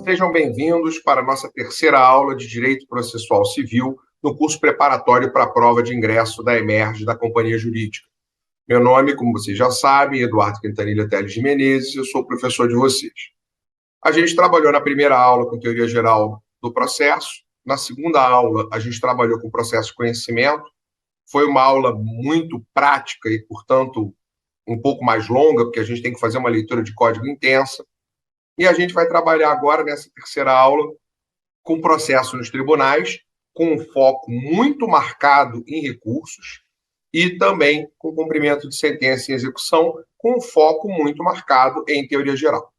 Sejam bem-vindos para a nossa terceira aula de Direito Processual Civil no curso preparatório para a prova de ingresso da EMERGE da Companhia Jurídica. Meu nome, como vocês já sabem, é Eduardo Quintanilha Teles de Menezes, eu sou o professor de vocês. A gente trabalhou na primeira aula com teoria geral do processo, na segunda aula a gente trabalhou com processo de conhecimento, foi uma aula muito prática e, portanto, um pouco mais longa, porque a gente tem que fazer uma leitura de código intensa. E a gente vai trabalhar agora, nessa terceira aula, com processo nos tribunais, com um foco muito marcado em recursos e também com cumprimento de sentença em execução, com um foco muito marcado em teoria geral.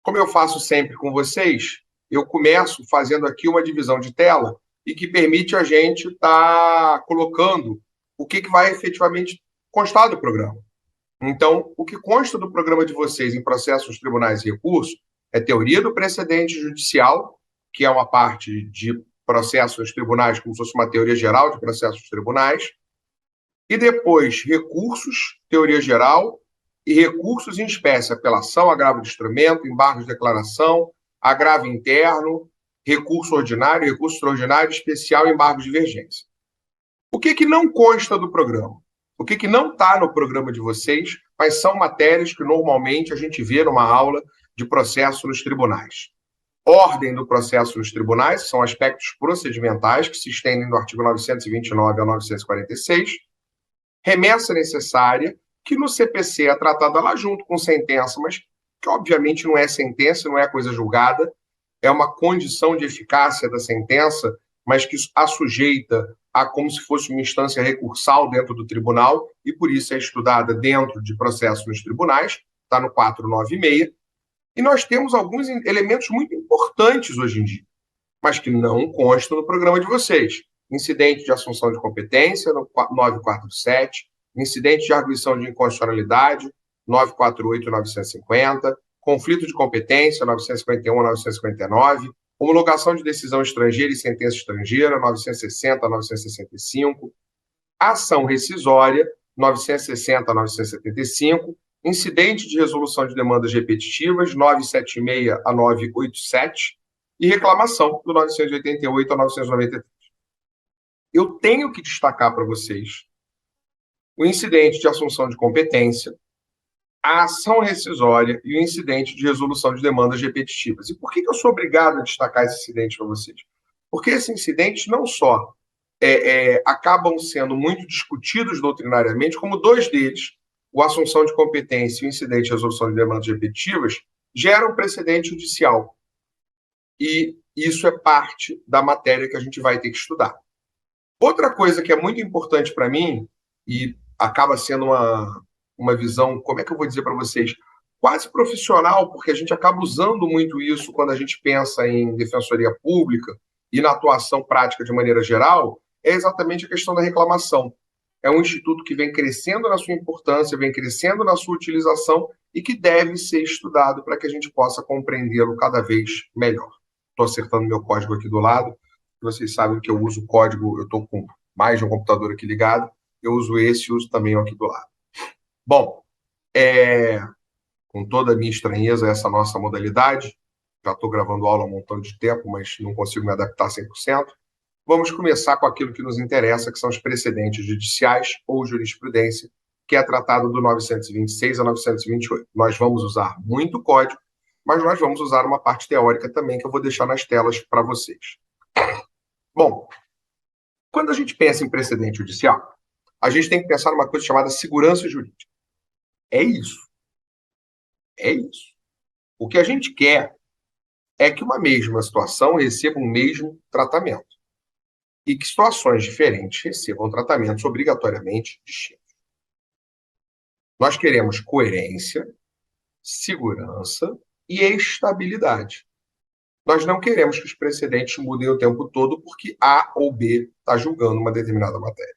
Como eu faço sempre com vocês, eu começo fazendo aqui uma divisão de tela e que permite a gente estar colocando o que vai efetivamente constar do programa. Então, o que consta do programa de vocês em processos nos tribunais e recursos é teoria do precedente judicial, que é uma parte de processos nos tribunais, como se fosse uma teoria geral de processos nos tribunais, e depois recursos, teoria geral, e recursos em espécie, apelação, agravo de instrumento, embargos de declaração, agravo interno, recurso ordinário, recurso extraordinário, especial e embargo de divergência. O que não consta do programa? O que não está no programa de vocês, mas são matérias que normalmente a gente vê numa aula de processo nos tribunais. Ordem do processo nos tribunais, são aspectos procedimentais que se estendem do artigo 929 ao 946. Remessa necessária, que no CPC é tratada lá junto com sentença, mas que obviamente não é sentença, não é coisa julgada, é uma condição de eficácia da sentença, mas que a sujeita a como se fosse uma instância recursal dentro do tribunal, e por isso é estudada dentro de processo nos tribunais, está no 496. E nós temos alguns elementos muito importantes hoje em dia, mas que não constam no programa de vocês. Incidente de assunção de competência, no 947, incidente de arguição de inconstitucionalidade, 948 e 950, conflito de competência, 951 a 959, homologação de decisão estrangeira e sentença estrangeira, 960 a 965, ação rescisória, 960 a 975, incidente de resolução de demandas repetitivas, 976 a 987, e reclamação, do 988 a 993. Eu tenho que destacar para vocês o incidente de assunção de competência, a ação rescisória e o incidente de resolução de demandas repetitivas. E por que eu sou obrigado a destacar esse incidente para vocês? Porque esses incidentes não só acabam sendo muito discutidos doutrinariamente, como dois deles, o assunção de competência e o incidente de resolução de demandas repetitivas, geram precedente judicial. E isso é parte da matéria que a gente vai ter que estudar. Outra coisa que é muito importante para mim, e acaba sendo uma visão, como é que eu vou dizer para vocês, quase profissional, porque a gente acaba usando muito isso quando a gente pensa em defensoria pública e na atuação prática de maneira geral, é exatamente a questão da reclamação. É um instituto que vem crescendo na sua importância, vem crescendo na sua utilização e que deve ser estudado para que a gente possa compreendê-lo cada vez melhor. Estou acertando meu código aqui do lado. Vocês sabem que eu uso o código, eu estou com mais de um computador aqui ligado, eu uso esse e uso também aqui do lado. Bom, com toda a minha estranheza a essa nossa modalidade, já estou gravando aula há um montão de tempo, mas não consigo me adaptar 100%. Vamos começar com aquilo que nos interessa, que são os precedentes judiciais ou jurisprudência, que é tratado do 926 a 928. Nós vamos usar muito código, mas nós vamos usar uma parte teórica também, que eu vou deixar nas telas para vocês. Bom, quando a gente pensa em precedente judicial, a gente tem que pensar numa coisa chamada segurança jurídica. É isso. É isso. O que a gente quer é que uma mesma situação receba um mesmo tratamento e que situações diferentes recebam tratamentos obrigatoriamente distintos. Nós queremos coerência, segurança e estabilidade. Nós não queremos que os precedentes mudem o tempo todo porque A ou B está julgando uma determinada matéria.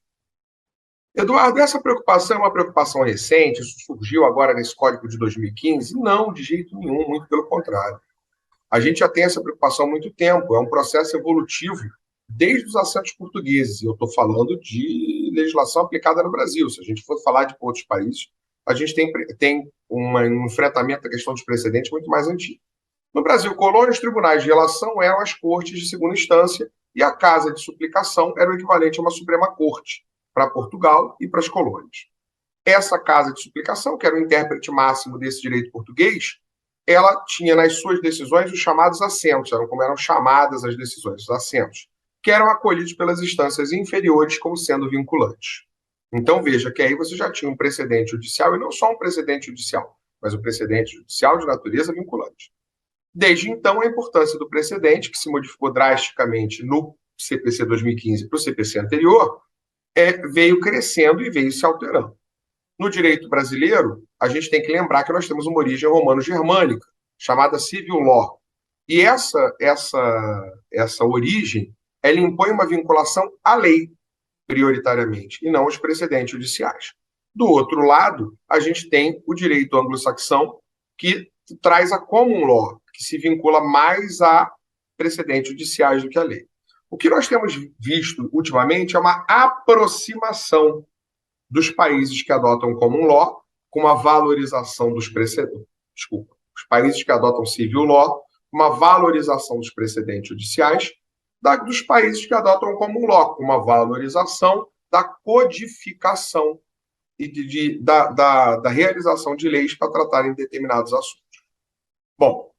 Eduardo, essa preocupação é uma preocupação recente? Isso surgiu agora nesse Código de 2015? Não, de jeito nenhum, muito pelo contrário. A gente já tem essa preocupação há muito tempo, é um processo evolutivo desde os assentos portugueses. Eu estou falando de legislação aplicada no Brasil. Se a gente for falar de outros países, a gente tem um enfrentamento da questão dos precedentes muito mais antigo. No Brasil colônia, os tribunais de relação eram as cortes de segunda instância e a Casa de Suplicação era o equivalente a uma Suprema Corte para Portugal e para as colônias. Essa Casa de Suplicação, que era o intérprete máximo desse direito português, ela tinha nas suas decisões os chamados assentos, como eram chamadas as decisões, os assentos, que eram acolhidos pelas instâncias inferiores como sendo vinculantes. Então veja que aí você já tinha um precedente judicial, e não só um precedente judicial, mas um precedente judicial de natureza vinculante. Desde então, a importância do precedente, que se modificou drasticamente no CPC 2015 para o CPC anterior, veio crescendo e veio se alterando. No direito brasileiro, a gente tem que lembrar que nós temos uma origem romano-germânica, chamada civil law. E essa origem, ela impõe uma vinculação à lei, prioritariamente, e não aos precedentes judiciais. Do outro lado, a gente tem o direito anglo-saxão, que traz a common law, que se vincula mais a precedentes judiciais do que a lei. O que nós temos visto ultimamente é uma aproximação dos países que adotam common law com uma valorização dos precedentes. Desculpa, os países que adotam civil law, uma valorização dos precedentes judiciais, dos países que adotam common law, com uma valorização da codificação e da realização de leis para tratarem determinados assuntos. Bom,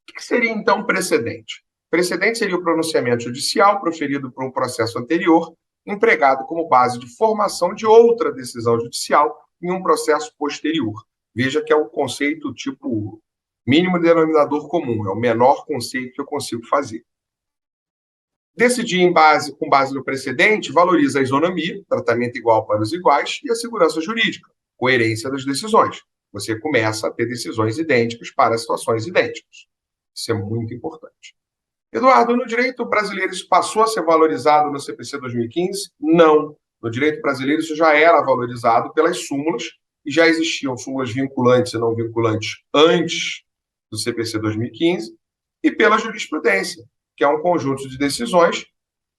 o que seria então precedente? Precedente seria o pronunciamento judicial proferido por um processo anterior, empregado como base de formação de outra decisão judicial em um processo posterior. Veja que é o conceito tipo mínimo denominador comum, é o menor conceito que eu consigo fazer. Decidir com base no precedente valoriza a isonomia, tratamento igual para os iguais, e a segurança jurídica, coerência das decisões. Você começa a ter decisões idênticas para situações idênticas. Isso é muito importante. Eduardo, no direito brasileiro isso passou a ser valorizado no CPC 2015? Não. No direito brasileiro isso já era valorizado pelas súmulas, e já existiam súmulas vinculantes e não vinculantes antes do CPC 2015, e pela jurisprudência, que é um conjunto de decisões,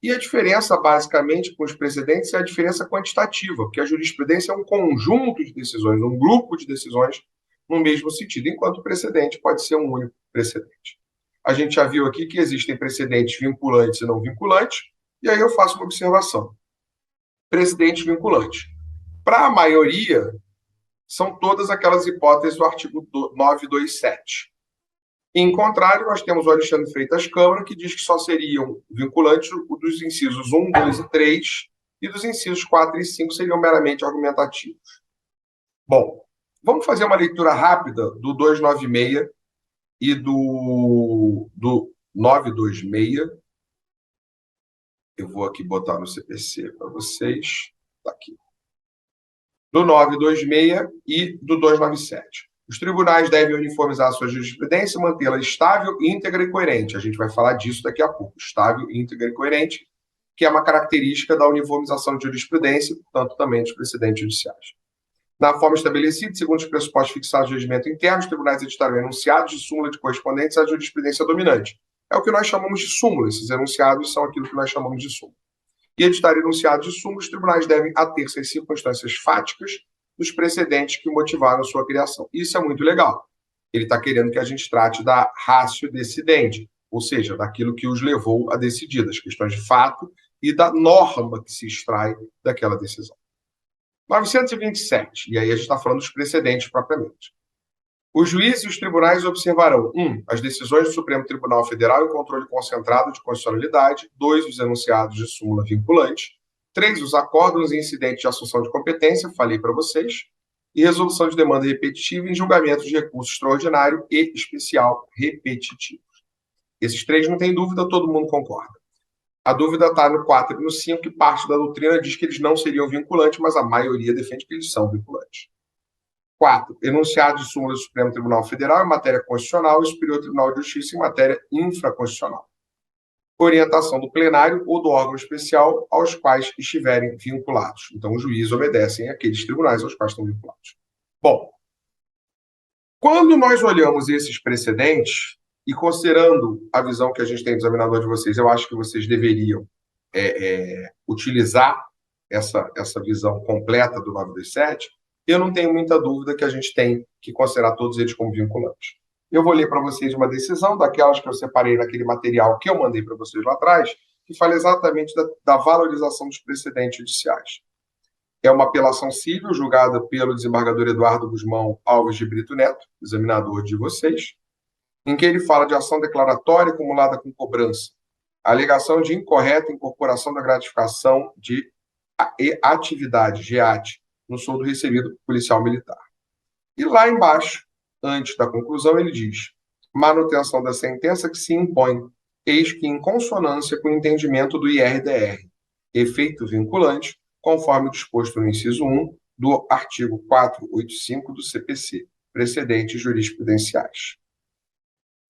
e a diferença, basicamente, com os precedentes é a diferença quantitativa, porque a jurisprudência é um conjunto de decisões, um grupo de decisões no mesmo sentido, enquanto o precedente pode ser um único precedente. A gente já viu aqui que existem precedentes vinculantes e não vinculantes, e aí eu faço uma observação. Precedentes vinculantes. Para a maioria, são todas aquelas hipóteses do artigo 927. Em contrário, nós temos o Alexandre Freitas Câmara, que diz que só seriam vinculantes dos incisos 1, 2 e 3, e dos incisos 4 e 5 seriam meramente argumentativos. Bom, vamos fazer uma leitura rápida do 296 e do 926. Eu vou aqui botar no CPC para vocês. Está aqui. Do 926 e do 297. Os tribunais devem uniformizar a sua jurisprudência e mantê-la estável, íntegra e coerente. A gente vai falar disso daqui a pouco. Estável, íntegra e coerente, que é uma característica da uniformização de jurisprudência, portanto, também dos precedentes judiciais. Na forma estabelecida, segundo os pressupostos fixados no regimento interno, os tribunais editarão enunciados de súmula de correspondentes à jurisprudência dominante. É o que nós chamamos de súmula. Esses enunciados são aquilo que nós chamamos de súmula. E editar enunciados de súmula, os tribunais devem ater-se às circunstâncias fáticas dos precedentes que motivaram sua criação. Isso é muito legal. Ele está querendo que a gente trate da ratio decidente, ou seja, daquilo que os levou a decidir, das questões de fato e da norma que se extrai daquela decisão. 927, e aí a gente está falando dos precedentes propriamente. Os juízes e os tribunais observarão: 1. As decisões do Supremo Tribunal Federal em controle concentrado de constitucionalidade. 2. Os enunciados de súmula vinculante. 3. Os acórdãos e incidentes de assunção de competência, falei para vocês. E resolução de demanda repetitiva em julgamento de recurso extraordinário e especial repetitivo. Esses 3 não tem dúvida, todo mundo concorda. A dúvida está no 4 e no 5, que parte da doutrina diz que eles não seriam vinculantes, mas a maioria defende que eles são vinculantes. 4. Enunciados de súmula do Supremo Tribunal Federal em matéria constitucional e Superior Tribunal de Justiça em matéria infraconstitucional. Orientação do plenário ou do órgão especial aos quais estiverem vinculados. Então, os juízes obedecem àqueles tribunais aos quais estão vinculados. Bom, quando nós olhamos esses precedentes, e considerando a visão que a gente tem do examinador de vocês, eu acho que vocês deveriam utilizar essa visão completa do 927, eu não tenho muita dúvida que a gente tem que considerar todos eles como vinculantes. Eu vou ler para vocês uma decisão, daquelas que eu separei naquele material que eu mandei para vocês lá atrás, que fala exatamente da valorização dos precedentes judiciais. É uma apelação civil julgada pelo desembargador Eduardo Guzmão Alves de Brito Neto, examinador de vocês, em que ele fala de ação declaratória acumulada com cobrança, alegação de incorreta incorporação da gratificação de atividade, GEAT, no soldo recebido por policial militar. E lá embaixo, antes da conclusão, ele diz: manutenção da sentença que se impõe, eis que em consonância com o entendimento do IRDR, efeito vinculante, conforme disposto no inciso 1 do artigo 485 do CPC, precedentes jurisprudenciais.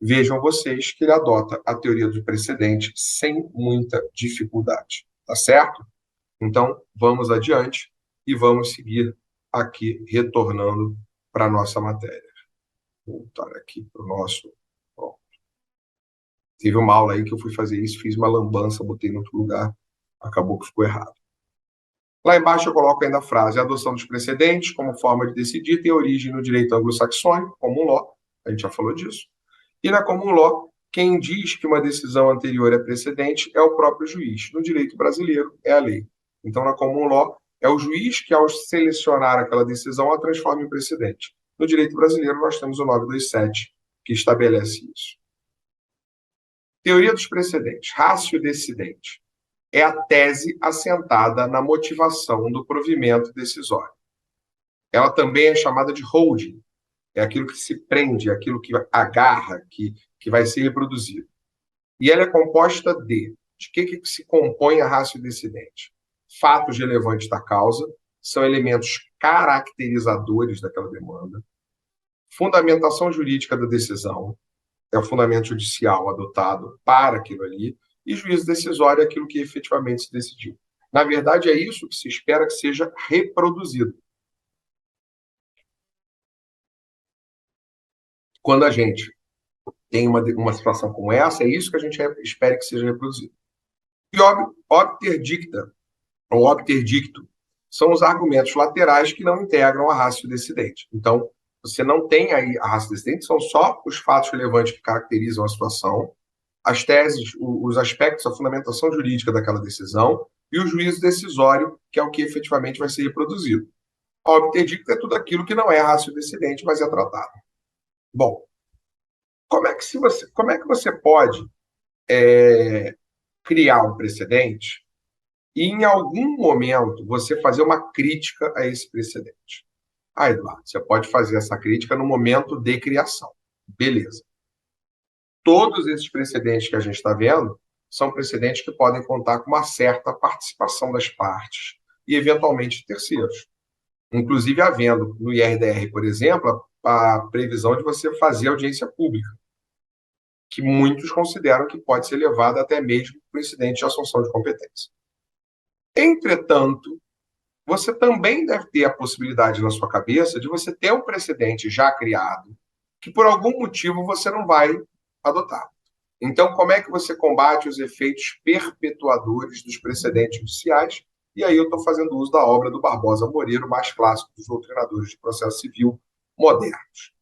Vejam vocês que ele adota a teoria do precedente sem muita dificuldade, tá certo? Então, vamos adiante e vamos seguir aqui, retornando para a nossa matéria. Vou voltar aqui para o nosso... Bom, teve uma aula aí que eu fui fazer isso, fiz uma lambança, botei em outro lugar, acabou que ficou errado. Lá embaixo eu coloco ainda a frase: a adoção dos precedentes como forma de decidir tem origem no direito anglo-saxônico, common law, a gente já falou disso, e na common law, quem diz que uma decisão anterior é precedente é o próprio juiz. No direito brasileiro, é a lei. Então, na common law, é o juiz que, ao selecionar aquela decisão, a transforma em precedente. No direito brasileiro, nós temos o 927, que estabelece isso. Teoria dos precedentes, ratio decidente, é a tese assentada na motivação do provimento decisório. Ela também é chamada de holding, é aquilo que se prende, aquilo que agarra, que vai ser reproduzido. E ela é composta de que se compõe a ratio decidente? Fatos relevantes da causa, são elementos caracterizadores daquela demanda, fundamentação jurídica da decisão, é o fundamento judicial adotado para aquilo ali, e juízo decisório é aquilo que efetivamente se decidiu. Na verdade, é isso que se espera que seja reproduzido. Quando a gente tem uma situação como essa, é isso que a gente espera que seja reproduzido. E obter dicta, ou obter dicto, são os argumentos laterais que não integram a ratio decidente. Então, você não tem aí a ratio decidente, são só os fatos relevantes que caracterizam a situação, as teses, os aspectos, a fundamentação jurídica daquela decisão e o juízo decisório, que é o que efetivamente vai ser reproduzido. A obter dicta é tudo aquilo que não é ratio decidente, mas é tratado. Bom, como é que você pode criar um precedente e, em algum momento, você fazer uma crítica a esse precedente? Ah, Eduardo, você pode fazer essa crítica no momento de criação. Beleza. Todos esses precedentes que a gente está vendo são precedentes que podem contar com uma certa participação das partes e, eventualmente, terceiros. Inclusive, havendo no IRDR, por exemplo, a previsão de você fazer audiência pública, que muitos consideram que pode ser levada até mesmo para o incidente de assunção de competência. Entretanto, você também deve ter a possibilidade na sua cabeça de você ter um precedente já criado que, por algum motivo, você não vai adotar. Então, como é que você combate os efeitos perpetuadores dos precedentes judiciais? E aí eu estou fazendo uso da obra do Barbosa Moreira, o mais clássico dos doutrinadores de processo civil modernos.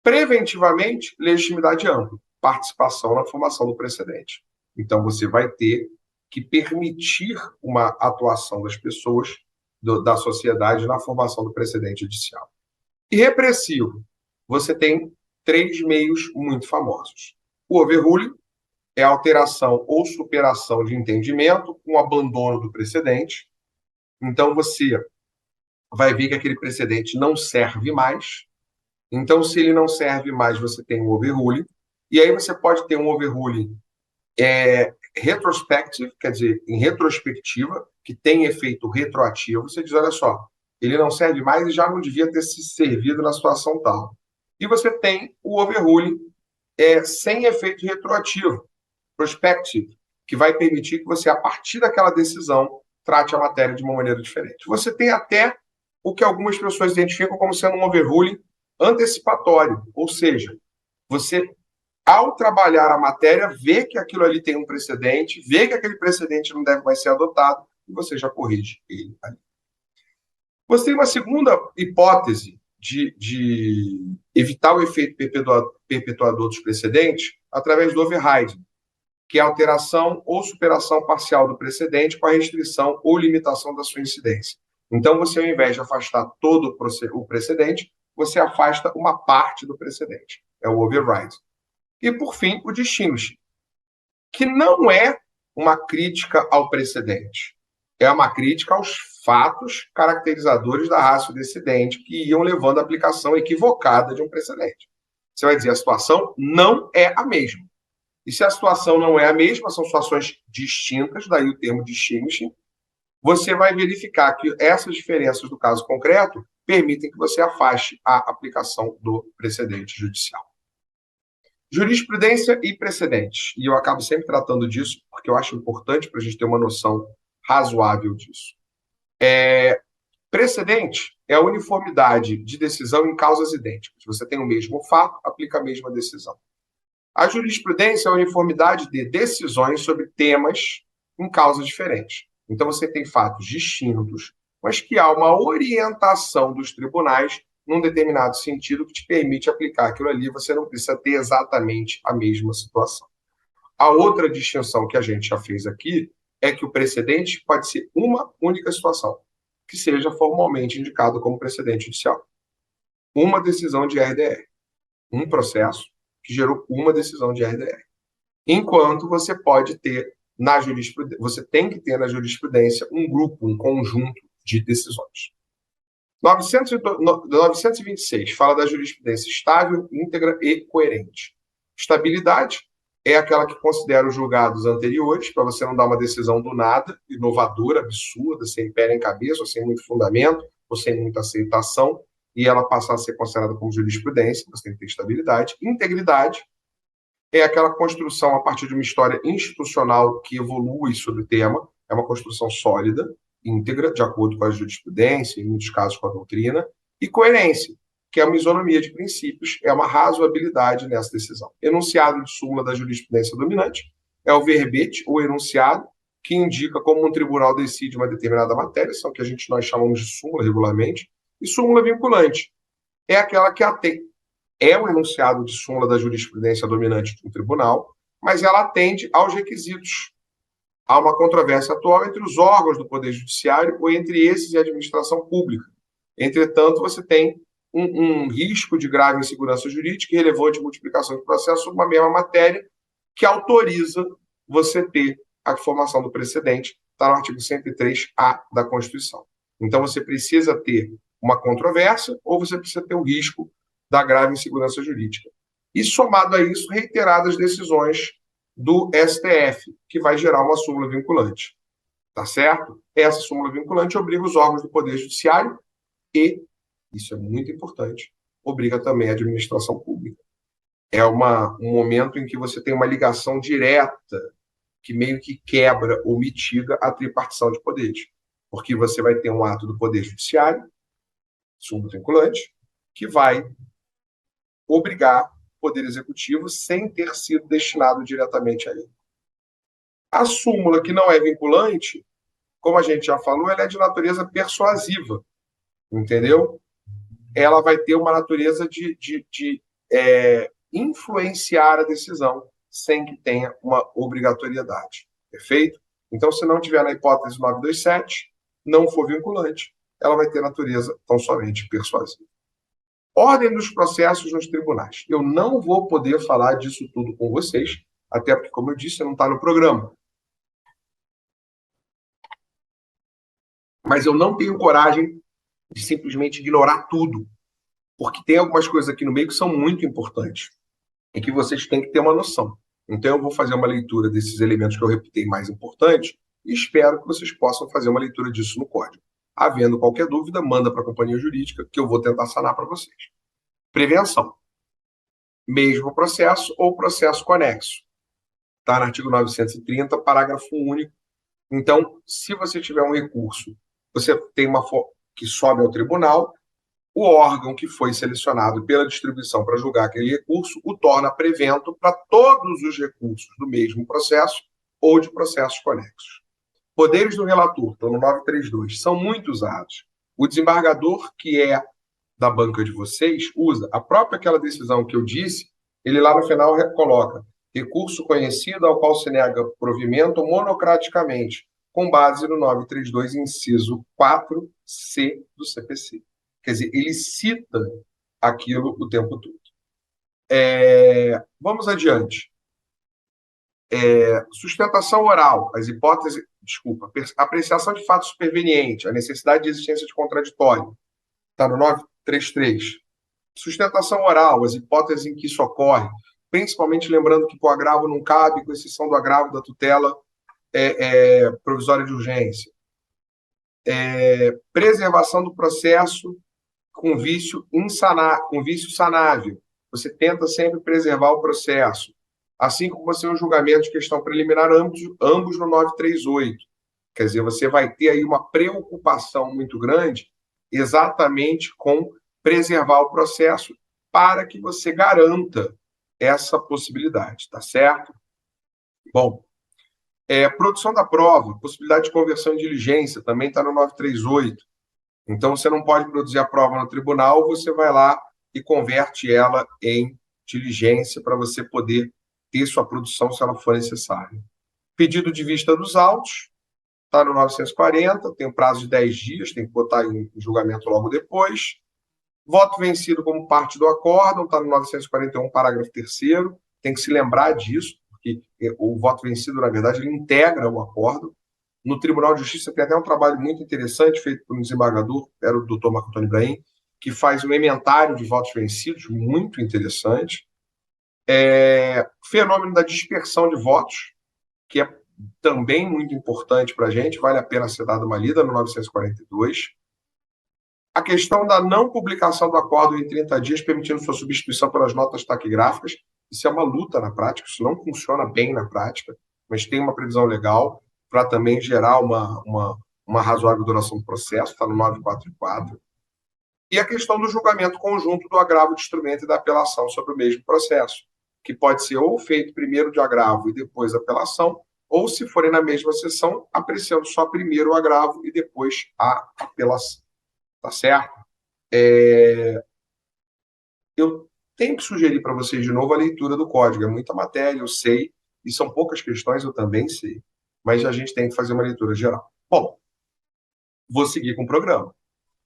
Preventivamente, legitimidade ampla, participação na formação do precedente. Então, você vai ter que permitir uma atuação das pessoas, da sociedade, na formação do precedente judicial. E repressivo, você tem 3 meios muito famosos. O overruling é a alteração ou superação de entendimento com abandono do precedente. Então, você vai ver que aquele precedente não serve mais. Então, se ele não serve mais, você tem um overruling. E aí você pode ter um overruling retrospective, quer dizer, em retrospectiva, que tem efeito retroativo. Você diz, olha só, ele não serve mais e já não devia ter se servido na situação tal. E você tem o overruling sem efeito retroativo, prospective, que vai permitir que você, a partir daquela decisão, trate a matéria de uma maneira diferente. Você tem até o que algumas pessoas identificam como sendo um overruling antecipatório, ou seja, você, ao trabalhar a matéria, vê que aquilo ali tem um precedente, vê que aquele precedente não deve mais ser adotado, e você já corrige ele ali. Você tem uma segunda hipótese de evitar o efeito perpetuador dos precedentes através do overriding, que é a alteração ou superação parcial do precedente com a restrição ou limitação da sua incidência. Então, você, ao invés de afastar todo o precedente, você afasta uma parte do precedente. É o override. E, por fim, o distinguish, que não é uma crítica ao precedente. É uma crítica aos fatos caracterizadores da ratio decidente que iam levando à aplicação equivocada de um precedente. Você vai dizer, a situação não é a mesma. E se a situação não é a mesma, são situações distintas, daí o termo distinguishing, você vai verificar que essas diferenças do caso concreto permitem que você afaste a aplicação do precedente judicial. Jurisprudência e precedentes. E eu acabo sempre tratando disso, porque eu acho importante para a gente ter uma noção razoável disso. Precedente é a uniformidade de decisão em causas idênticas. Você tem o mesmo fato, aplica a mesma decisão. A jurisprudência é a uniformidade de decisões sobre temas em causas diferentes. Então, você tem fatos distintos, mas que há uma orientação dos tribunais num determinado sentido que te permite aplicar aquilo ali, você não precisa ter exatamente a mesma situação. A outra distinção que a gente já fez aqui é que o precedente pode ser uma única situação, que seja formalmente indicado como precedente judicial. Uma decisão de RDR, um processo que gerou uma decisão de RDR. Enquanto você pode ter na jurisprudência, você tem que ter na jurisprudência um grupo, um conjunto de decisões. 926 fala da jurisprudência estável, íntegra e coerente. Estabilidade é aquela que considera os julgados anteriores, para você não dar uma decisão do nada, inovadora, absurda, sem pé em cabeça, ou sem muito fundamento, ou sem muita aceitação, e ela passar a ser considerada como jurisprudência, você tem que ter estabilidade. Integridade é aquela construção a partir de uma história institucional que evolui sobre o tema, é uma construção sólida, íntegra, de acordo com a jurisprudência, em muitos casos com a doutrina, e coerência, que é uma isonomia de princípios, é uma razoabilidade nessa decisão. Enunciado de súmula da jurisprudência dominante é o verbete, ou enunciado, que indica como um tribunal decide uma determinada matéria, são o que nós chamamos de súmula regularmente, e súmula vinculante é aquela que é um enunciado de súmula da jurisprudência dominante de um tribunal, mas ela atende aos requisitos. Há uma controvérsia atual entre os órgãos do Poder Judiciário ou entre esses e a administração pública. Entretanto, você tem um risco de grave insegurança jurídica e relevante multiplicação de processos sobre uma mesma matéria que autoriza você ter a formação do precedente, está no artigo 103A da Constituição. Então, você precisa ter uma controvérsia ou você precisa ter o risco da grave insegurança jurídica. E, somado a isso, reiteradas decisões do STF, que vai gerar uma súmula vinculante. Tá certo? Essa súmula vinculante obriga os órgãos do Poder Judiciário e, isso é muito importante, obriga também a administração pública. É um momento em que você tem uma ligação direta que meio que quebra ou mitiga a tripartição de poderes. Porque você vai ter um ato do Poder Judiciário, súmula vinculante, que vai obrigar o Poder Executivo sem ter sido destinado diretamente a ele. A súmula que não é vinculante, como a gente já falou, ela é de natureza persuasiva, entendeu? Ela vai ter uma natureza de influenciar a decisão sem que tenha uma obrigatoriedade, perfeito? Então, se não tiver na hipótese 927, não for vinculante, ela vai ter natureza tão somente persuasiva. Ordem dos processos nos tribunais. Eu não vou poder falar disso tudo com vocês, até porque, como eu disse, não está no programa. Mas eu não tenho coragem de simplesmente ignorar tudo, porque tem algumas coisas aqui no meio que são muito importantes e que vocês têm que ter uma noção. Então, eu vou fazer uma leitura desses elementos que eu reputei mais importantes e espero que vocês possam fazer uma leitura disso no código. Havendo qualquer dúvida, manda para a companhia jurídica que eu vou tentar sanar para vocês. Prevenção. Mesmo processo ou processo conexo. Está no artigo 930, parágrafo único. Então, se você tiver um recurso, você tem uma que sobe ao tribunal, o órgão que foi selecionado pela distribuição para julgar aquele recurso o torna prevento para todos os recursos do mesmo processo ou de processos conexos. Poderes do relator, estão no 932, são muito usados. O desembargador, que é da banca de vocês usa a própria aquela decisão que eu disse, ele lá no final coloca recurso conhecido ao qual se nega provimento monocraticamente, com base no 932, inciso 4C do CPC. Quer dizer, ele cita aquilo o tempo todo. Vamos adiante. Sustentação oral, as hipóteses, apreciação de fato superveniente, a necessidade de existência de contraditório, está no 933. Sustentação oral, as hipóteses em que isso ocorre, principalmente lembrando que o agravo não cabe, com exceção do agravo da tutela provisória de urgência. Preservação do processo com vício sanável. Você tenta sempre preservar o processo. Assim como você um julgamento de questão preliminar, ambos no 938. Quer dizer, você vai ter aí uma preocupação muito grande exatamente com preservar o processo para que você garanta essa possibilidade, tá certo? Bom, produção da prova, possibilidade de conversão em diligência, também está no 938. Então, você não pode produzir a prova no tribunal, você vai lá e converte ela em diligência para você poder ter sua produção se ela for necessária. Pedido de vista dos autos, está no 940, tem um prazo de 10 dias, tem que botar em julgamento logo depois. Voto vencido como parte do acórdão, está no 941, parágrafo 3º, tem que se lembrar disso, porque o voto vencido, na verdade, ele integra o acórdão. No Tribunal de Justiça tem até um trabalho muito interessante feito por um desembargador, era o doutor Marco Antônio Ibrahim, que faz um ementário de votos vencidos, muito interessante. Fenômeno da dispersão de votos, que é também muito importante para a gente, vale a pena ser dada uma lida no 942. A questão da não publicação do acordo em 30 dias, permitindo sua substituição pelas notas taquigráficas, isso é uma luta na prática, isso não funciona bem na prática, mas tem uma previsão legal para também gerar uma razoável duração do processo, está no 944. E a questão do julgamento conjunto do agravo de instrumento e da apelação sobre o mesmo processo, que pode ser ou feito primeiro de agravo e depois apelação, ou, se forem na mesma sessão, apreciando só primeiro o agravo e depois a apelação. Tá certo? Eu tenho que sugerir para vocês de novo a leitura do código. É muita matéria, eu sei, e são poucas questões, eu também sei, mas a gente tem que fazer uma leitura geral. Bom, vou seguir com o programa.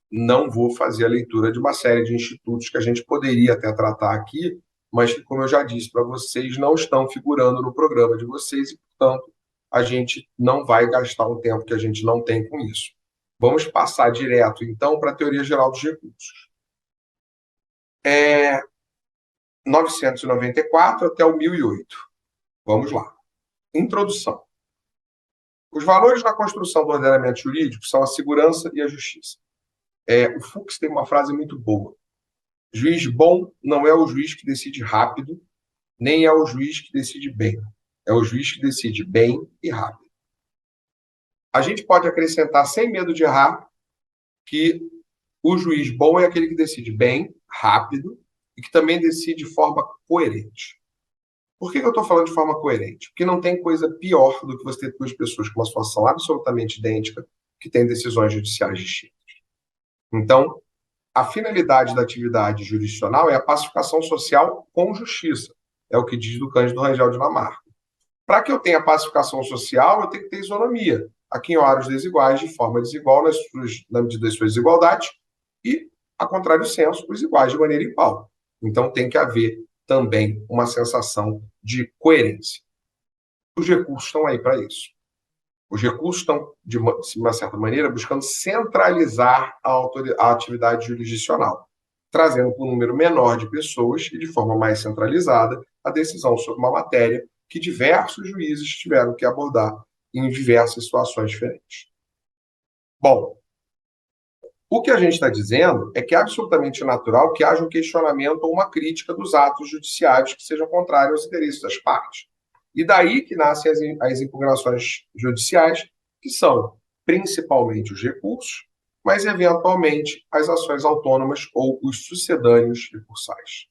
Não vou fazer a leitura de uma série de institutos que a gente poderia até tratar aqui, mas que, como eu já disse para vocês, não estão figurando no programa de vocês e, portanto, a gente não vai gastar um tempo que a gente não tem com isso. Vamos passar direto, então, para a teoria geral dos recursos. 994 até o 1008. Vamos lá. Introdução. Os valores na construção do ordenamento jurídico são a segurança e a justiça. O Fux tem uma frase muito boa. Juiz bom não é o juiz que decide rápido, nem é o juiz que decide bem. É o juiz que decide bem e rápido. A gente pode acrescentar, sem medo de errar, que o juiz bom é aquele que decide bem, rápido, e que também decide de forma coerente. Por que eu estou falando de forma coerente? Porque não tem coisa pior do que você ter duas pessoas com uma situação absolutamente idêntica que têm decisões judiciais distintas. Então, a finalidade da atividade jurisdicional é a pacificação social com justiça. É o que diz do Cândido Rangel de Lamarck. Para que eu tenha pacificação social, eu tenho que ter isonomia. Aqui em horários desiguais, de forma desigual, na medida das suas desigualdades, e, a contrário senso, os iguais de maneira igual. Então, tem que haver também uma sensação de coerência. Os recursos estão aí para isso. Os recursos estão, de uma certa maneira, buscando centralizar a atividade jurisdicional, trazendo para um número menor de pessoas e de forma mais centralizada a decisão sobre uma matéria que diversos juízes tiveram que abordar em diversas situações diferentes. Bom, o que a gente está dizendo é que é absolutamente natural que haja um questionamento ou uma crítica dos atos judiciários que sejam contrários aos interesses das partes. E daí que nascem as impugnações judiciais, que são principalmente os recursos, mas eventualmente as ações autônomas ou os sucedâneos recursais.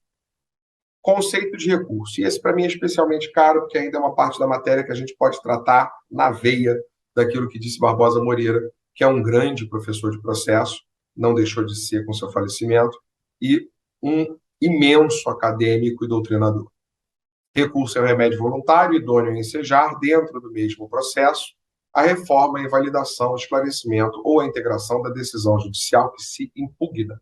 Conceito de recurso. E esse, para mim, é especialmente caro, porque ainda é uma parte da matéria que a gente pode tratar na veia daquilo que disse Barbosa Moreira, que é um grande professor de processo, não deixou de ser com seu falecimento, e um imenso acadêmico e doutrinador. Recurso é um remédio voluntário, idôneo a ensejar, dentro do mesmo processo, a reforma, a invalidação, o esclarecimento ou a integração da decisão judicial que se impugna.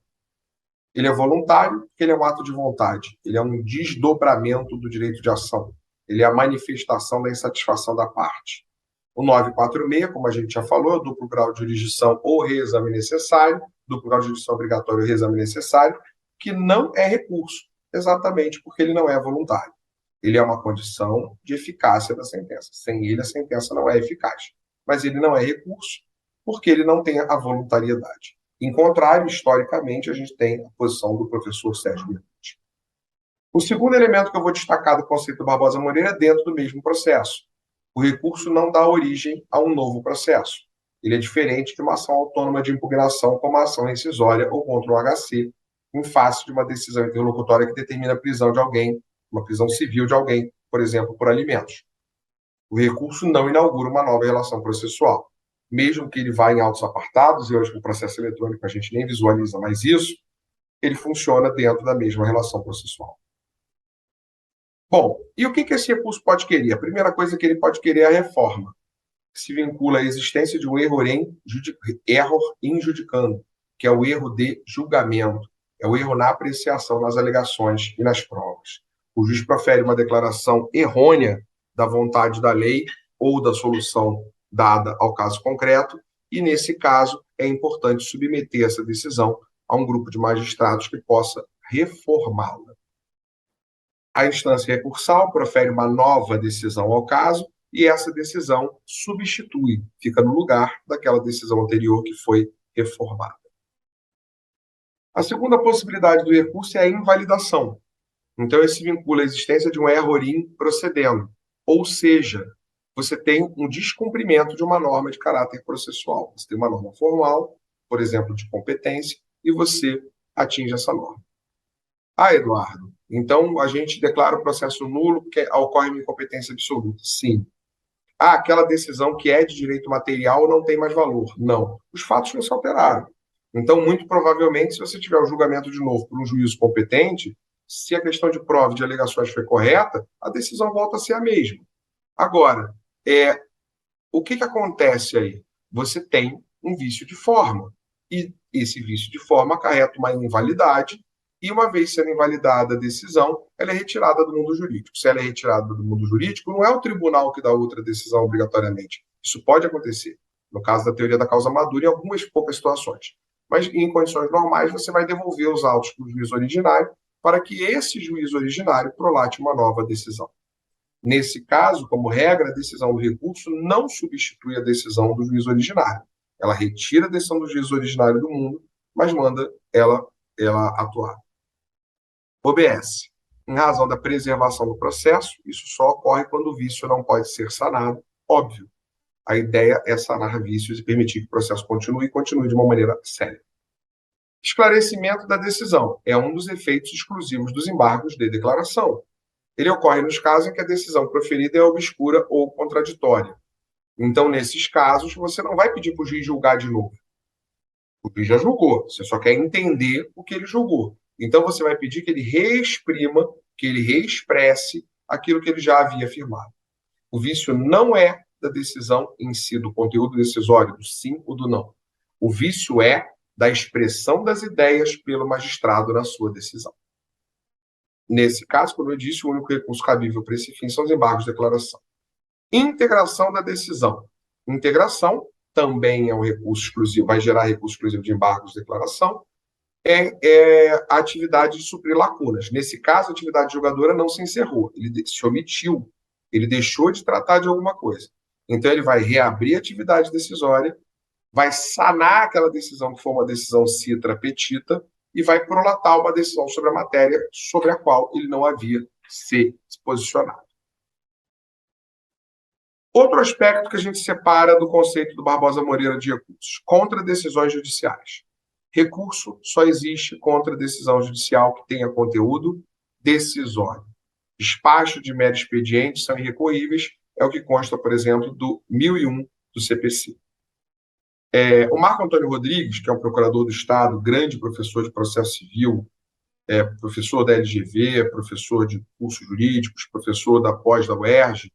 Ele é voluntário porque ele é um ato de vontade, ele é um desdobramento do direito de ação, ele é a manifestação da insatisfação da parte. O 946, como a gente já falou, duplo grau de jurisdição ou reexame necessário, duplo grau de jurisdição obrigatório ou reexame necessário, que não é recurso, exatamente porque ele não é voluntário. Ele é uma condição de eficácia da sentença. Sem ele, a sentença não é eficaz. Mas ele não é recurso porque ele não tem a voluntariedade. Em contrário, historicamente, a gente tem a posição do professor Sérgio Berlucci. O segundo elemento que eu vou destacar do conceito do Barbosa Moreira é dentro do mesmo processo. O recurso não dá origem a um novo processo. Ele é diferente de uma ação autônoma de impugnação, como a ação rescisória ou contra o HC, em face de uma decisão interlocutória que determina a prisão de alguém, uma prisão civil de alguém, por exemplo, por alimentos. O recurso não inaugura uma nova relação processual. Mesmo que ele vá em autos apartados, e hoje com o processo eletrônico a gente nem visualiza mais isso, ele funciona dentro da mesma relação processual. Bom, e o que esse recurso pode querer? A primeira coisa que ele pode querer é a reforma, que se vincula à existência de um erro in judicando, que é o erro de julgamento, é o erro na apreciação, nas alegações e nas provas. O juiz profere uma declaração errônea da vontade da lei ou da solução dada ao caso concreto, e nesse caso é importante submeter essa decisão a um grupo de magistrados que possa reformá-la. A instância recursal profere uma nova decisão ao caso e essa decisão substitui, fica no lugar daquela decisão anterior que foi reformada. A segunda possibilidade do recurso é a invalidação. Então, esse vincula a existência de um errorim procedendo, ou seja, você tem um descumprimento de uma norma de caráter processual. Você tem uma norma formal, por exemplo, de competência, e você atinge essa norma. Ah, Eduardo, então a gente declara o processo nulo porque ocorre uma incompetência absoluta. Sim. Ah, aquela decisão que é de direito material não tem mais valor. Não. Os fatos não se alteraram. Então, muito provavelmente, se você tiver o julgamento de novo por um juízo competente, se a questão de prova e de alegações foi correta, a decisão volta a ser a mesma. Agora, o que acontece aí? Você tem um vício de forma. E esse vício de forma acarreta uma invalidade, e uma vez sendo invalidada a decisão, ela é retirada do mundo jurídico. Se ela é retirada do mundo jurídico, não é o tribunal que dá outra decisão obrigatoriamente. Isso pode acontecer. No caso da teoria da causa madura, em algumas poucas situações. Mas em condições normais, você vai devolver os autos para o juiz originário para que esse juiz originário prolate uma nova decisão. Nesse caso, como regra, a decisão do recurso não substitui a decisão do juiz originário. Ela retira a decisão do juiz originário do mundo, mas manda ela atuar. OBS. Em razão da preservação do processo, isso só ocorre quando o vício não pode ser sanado. Óbvio. A ideia é sanar vícios e permitir que o processo continue de uma maneira séria. Esclarecimento da decisão é um dos efeitos exclusivos dos embargos de declaração. Ele ocorre nos casos em que a decisão proferida é obscura ou contraditória. Então, nesses casos, você não vai pedir para o juiz julgar de novo. O juiz já julgou, você só quer entender o que ele julgou. Então, você vai pedir que ele reexprima, que ele reexpresse aquilo que ele já havia afirmado. O vício não é da decisão em si, do conteúdo decisório, do sim ou do não. O vício é da expressão das ideias pelo magistrado na sua decisão. Nesse caso, como eu disse, o único recurso cabível para esse fim são os embargos de declaração. Integração da decisão. Integração também é um recurso exclusivo, vai gerar recurso exclusivo de embargos de declaração, a atividade de suprir lacunas. Nesse caso, a atividade julgadora não se encerrou, ele se omitiu, ele deixou de tratar de alguma coisa. Então, ele vai reabrir a atividade decisória, vai sanar aquela decisão que foi uma decisão citra petita e vai prolatar uma decisão sobre a matéria sobre a qual ele não havia se posicionado. Outro aspecto que a gente separa do conceito do Barbosa Moreira de recursos, contra decisões judiciais. Recurso só existe contra decisão judicial que tenha conteúdo decisório. Despacho de mero expediente são irrecorríveis, é o que consta, por exemplo, do 1001 do CPC. O Marco Antônio Rodrigues, que é um procurador do Estado, grande professor de processo civil, professor da LGV, professor de cursos jurídicos, professor da pós da UERJ,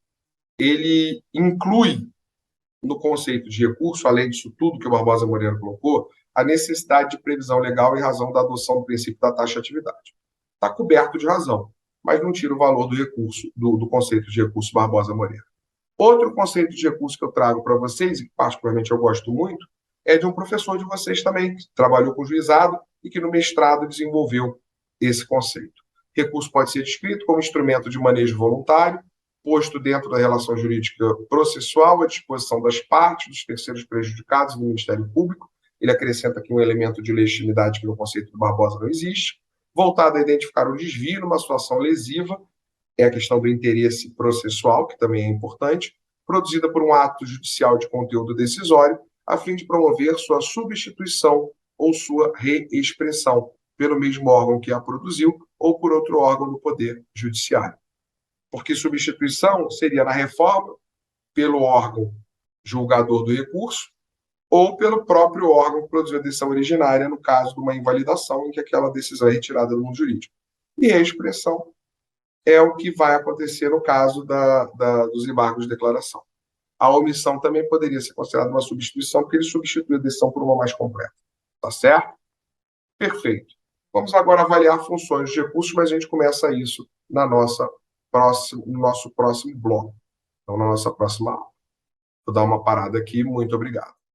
ele inclui no conceito de recurso, além disso tudo que o Barbosa Moreira colocou, a necessidade de previsão legal em razão da adoção do princípio da taxatividade. Está coberto de razão, mas não tira o valor do recurso, do conceito de recurso Barbosa Moreira. Outro conceito de recurso que eu trago para vocês, e que particularmente eu gosto muito, é de um professor de vocês também, que trabalhou com juizado e que no mestrado desenvolveu esse conceito. Recurso pode ser descrito como instrumento de manejo voluntário, posto dentro da relação jurídica processual à disposição das partes, dos terceiros prejudicados e do Ministério Público. Ele acrescenta aqui um elemento de legitimidade que no conceito do Barbosa não existe, voltado a identificar o desvio numa situação lesiva, é a questão do interesse processual, que também é importante, produzida por um ato judicial de conteúdo decisório, a fim de promover sua substituição ou sua reexpressão pelo mesmo órgão que a produziu ou por outro órgão do Poder Judiciário. Porque substituição seria na reforma pelo órgão julgador do recurso ou pelo próprio órgão que produziu a decisão originária, no caso de uma invalidação em que aquela decisão é retirada do mundo jurídico. E a expressão é o que vai acontecer no caso dos embargos de declaração. A omissão também poderia ser considerada uma substituição, porque ele substitui a decisão por uma mais completa. Tá certo? Perfeito. Vamos agora avaliar funções de recursos, mas a gente começa isso no nosso próximo bloco, então na nossa próxima aula. Vou dar uma parada aqui. Muito obrigado.